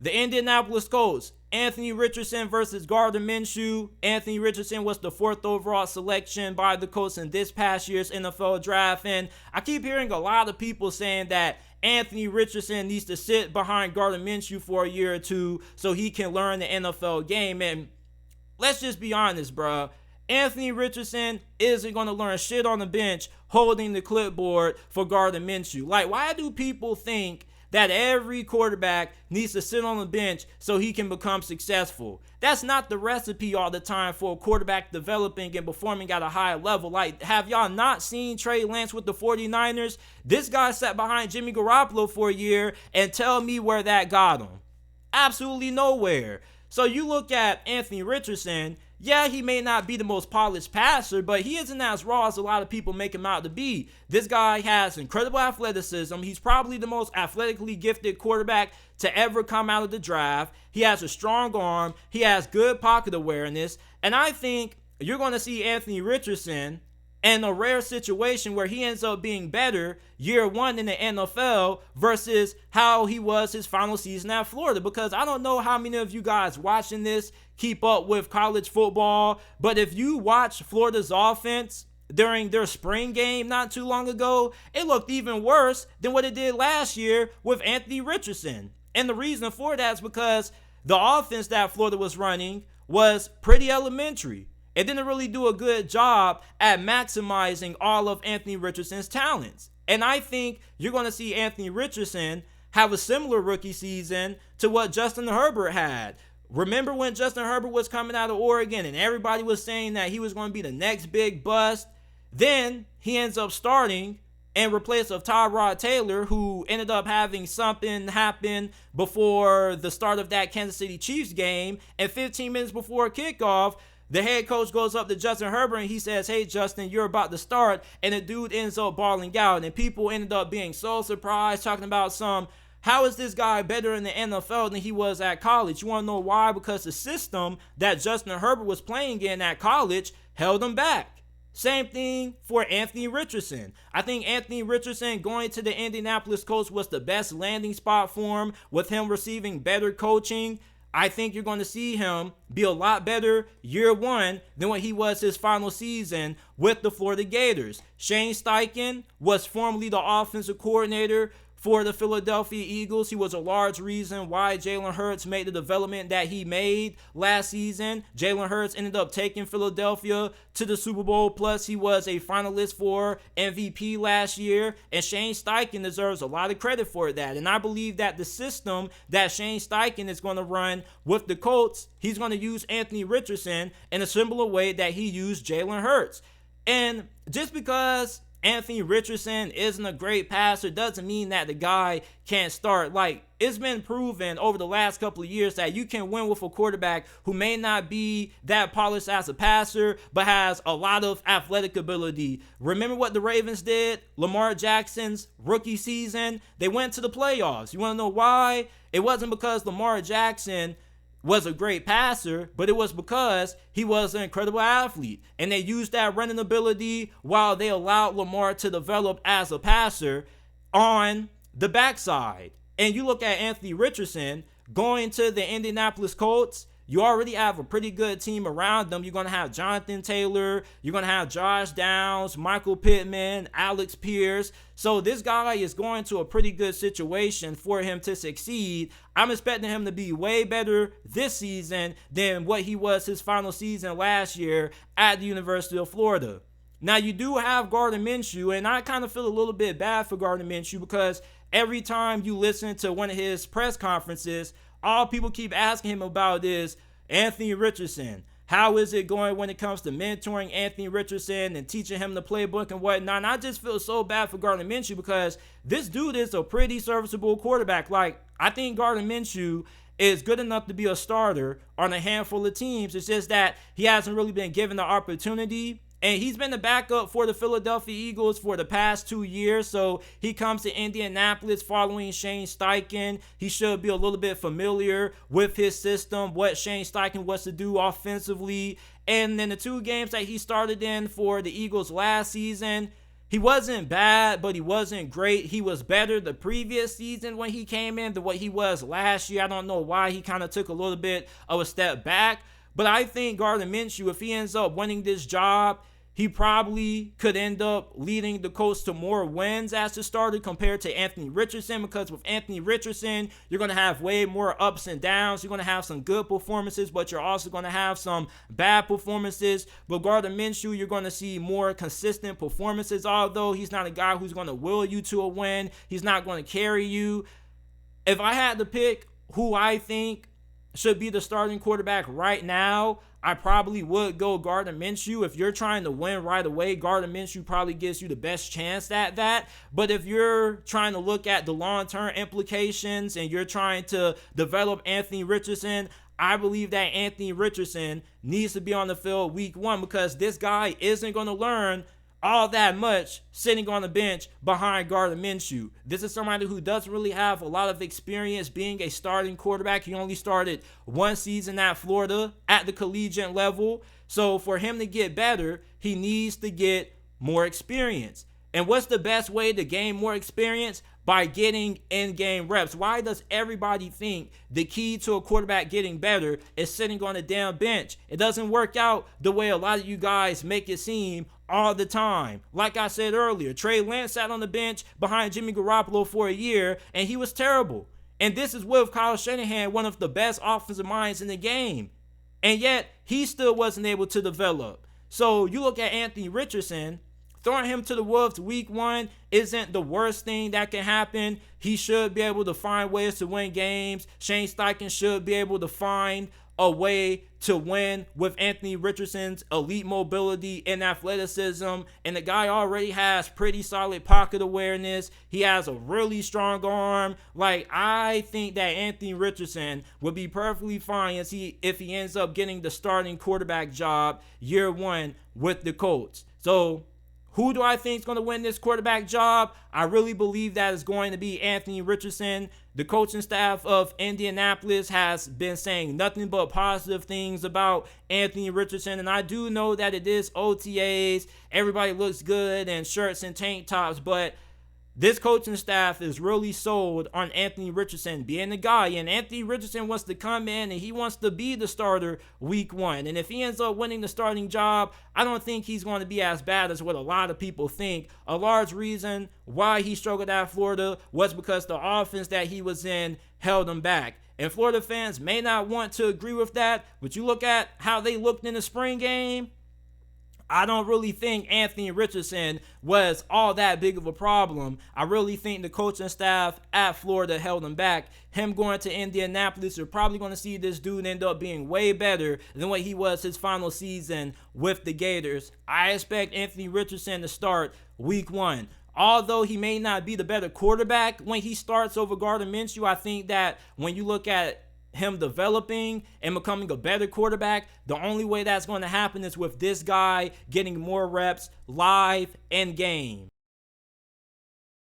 The Indianapolis Colts, Anthony Richardson versus Gardner Minshew. Anthony Richardson was the 4th overall selection by the Colts in this past year's NFL draft. And I keep hearing a lot of people saying that Anthony Richardson needs to sit behind Gardner Minshew for a year or two so he can learn the NFL game. And let's just be honest, bro. Anthony Richardson isn't going to learn shit on the bench holding the clipboard for Gardner Minshew. Like, why do people think that every quarterback needs to sit on the bench so he can become successful? That's not the recipe all the time for a quarterback developing and performing at a high level. Like, have y'all not seen Trey Lance with the 49ers? This guy sat behind Jimmy Garoppolo for a year, and tell me where that got him. Absolutely nowhere. So you look at Anthony Richardson. Yeah, he may not be the most polished passer, but he isn't as raw as a lot of people make him out to be. This guy has incredible athleticism. He's probably the most athletically gifted quarterback to ever come out of the draft. He has a strong arm. He has good pocket awareness. And I think you're going to see Anthony Richardson in a rare situation where he ends up being better year one in the NFL versus how he was his final season at Florida. Because I don't know how many of you guys watching this keep up with college football, but if you watch Florida's offense during their spring game not too long ago, it looked even worse than what it did last year with Anthony Richardson. And the reason for that is because the offense that Florida was running was pretty elementary. It didn't really do a good job at maximizing all of Anthony Richardson's talents. And I think you're going to see Anthony Richardson have a similar rookie season to what Justin Herbert had. Remember when Justin Herbert was coming out of Oregon and everybody was saying that he was going to be the next big bust? Then he ends up starting in replace of Tyrod Taylor, who ended up having something happen before the start of that Kansas City Chiefs game. And 15 minutes before kickoff, the head coach goes up to Justin Herbert and he says, "Hey, Justin, you're about to start." And the dude ends up balling out. And people ended up being so surprised, talking about how is this guy better in the NFL than he was at college? You want to know why? Because the system that Justin Herbert was playing in at college held him back. Same thing for Anthony Richardson. I think Anthony Richardson going to the Indianapolis Colts was the best landing spot for him, with him receiving better coaching. I think you're going to see him be a lot better year one than what he was his final season with the Florida Gators. Shane Steichen was formerly the offensive coordinator for the Philadelphia Eagles. He was a large reason why Jalen Hurts made the development that he made last season. Jalen Hurts ended up taking Philadelphia to the Super Bowl, plus he was a finalist for MVP last year, and Shane Steichen deserves a lot of credit for that. And I believe that the system that Shane Steichen is going to run with the Colts, he's going to use Anthony Richardson in a similar way that he used Jalen Hurts. And just because Anthony Richardson isn't a great passer doesn't mean that the guy can't start. Like, it's been proven over the last couple of years that you can win with a quarterback who may not be that polished as a passer, but has a lot of athletic ability. Remember what the Ravens did? Lamar Jackson's rookie season, they went to the playoffs. You want to know why? It wasn't because Lamar Jackson was a great passer, but it was because he was an incredible athlete. And they used that running ability while they allowed Lamar to develop as a passer on the backside. And you look at Anthony Richardson going to the Indianapolis Colts, you already have a pretty good team around them. You're going to have Jonathan Taylor. You're going to have Josh Downs, Michael Pittman, Alex Pierce. So this guy is going to a pretty good situation for him to succeed. I'm expecting him to be way better this season than what he was his final season last year at the University of Florida. Now, you do have Gardner Minshew, and I kind of feel a little bit bad for Gardner Minshew because every time you listen to one of his press conferences, all people keep asking him about is Anthony Richardson. How is it going when it comes to mentoring Anthony Richardson and teaching him the playbook and whatnot? And I just feel so bad for Gardner Minshew because this dude is a pretty serviceable quarterback. Like, I think Gardner Minshew is good enough to be a starter on a handful of teams. It's just that he hasn't really been given the opportunity. And he's been the backup for the Philadelphia Eagles for the past 2 years. So he comes to Indianapolis following Shane Steichen. He should be a little bit familiar with his system, what Shane Steichen was to do offensively. And then the 2 games that he started in for the Eagles last season, He wasn't bad, but he wasn't great. He was better the previous season when he came in than what he was last year. I don't know why he kind of took a little bit of a step back. But I think Gardner Minshew, if he ends up winning this job, he probably could end up leading the Colts to more wins as a starter compared to Anthony Richardson, because with Anthony Richardson, you're going to have way more ups and downs. You're going to have some good performances, but you're also going to have some bad performances. But Gardner Minshew, you're going to see more consistent performances, although he's not a guy who's going to will you to a win. He's not going to carry you. If I had to pick who I think should be the starting quarterback right now, I probably would go Gardner Minshew. If you're trying to win right away, Gardner Minshew probably gives you the best chance at that. But if you're trying to look at the long-term implications and you're trying to develop Anthony Richardson, I believe that Anthony Richardson needs to be on the field week 1, because this guy isn't going to learn all that much sitting on the bench behind Gardner Minshew. This is somebody who doesn't really have a lot of experience being a starting quarterback. He only started 1 season at Florida at the collegiate level. So for him to get better, he needs to get more experience. And what's the best way to gain more experience? By getting in-game reps. Why does everybody think the key to a quarterback getting better is sitting on a damn bench? It doesn't work out the way a lot of you guys make it seem all the time. Like I said earlier, Trey Lance sat on the bench behind Jimmy Garoppolo for a year, and he was terrible. And this is with Kyle Shanahan, one of the best offensive minds in the game. And yet, he still wasn't able to develop. So you look at Anthony Richardson, throwing him to the Wolves week 1 isn't the worst thing that can happen. He should be able to find ways to win games. Shane Steichen should be able to find a way to win with Anthony Richardson's elite mobility and athleticism. And the guy already has pretty solid pocket awareness. He has a really strong arm. Like, I think that Anthony Richardson would be perfectly fine if he ends up getting the starting quarterback job year 1 with the Colts. So who do I think is going to win this quarterback job? I really believe that is going to be Anthony Richardson. The coaching staff of Indianapolis has been saying nothing but positive things about Anthony Richardson. And I do know that it is OTAs. Everybody looks good in shirts and tank tops. But this coaching staff is really sold on Anthony Richardson being the guy. And Anthony Richardson wants to come in and he wants to be the starter week 1. And if he ends up winning the starting job, I don't think he's going to be as bad as what a lot of people think. A large reason why he struggled at Florida was because the offense that he was in held him back. And Florida fans may not want to agree with that, but you look at how they looked in the spring game, I don't really think Anthony Richardson was all that big of a problem. I really think the coaching staff at Florida held him back. Him going to Indianapolis, you're probably going to see this dude end up being way better than what he was his final season with the Gators. I expect Anthony Richardson to start week 1. Although he may not be the better quarterback when he starts over Gardner Minshew, I think that when you look at him developing and becoming a better quarterback, the only way that's going to happen is with this guy getting more reps live in game.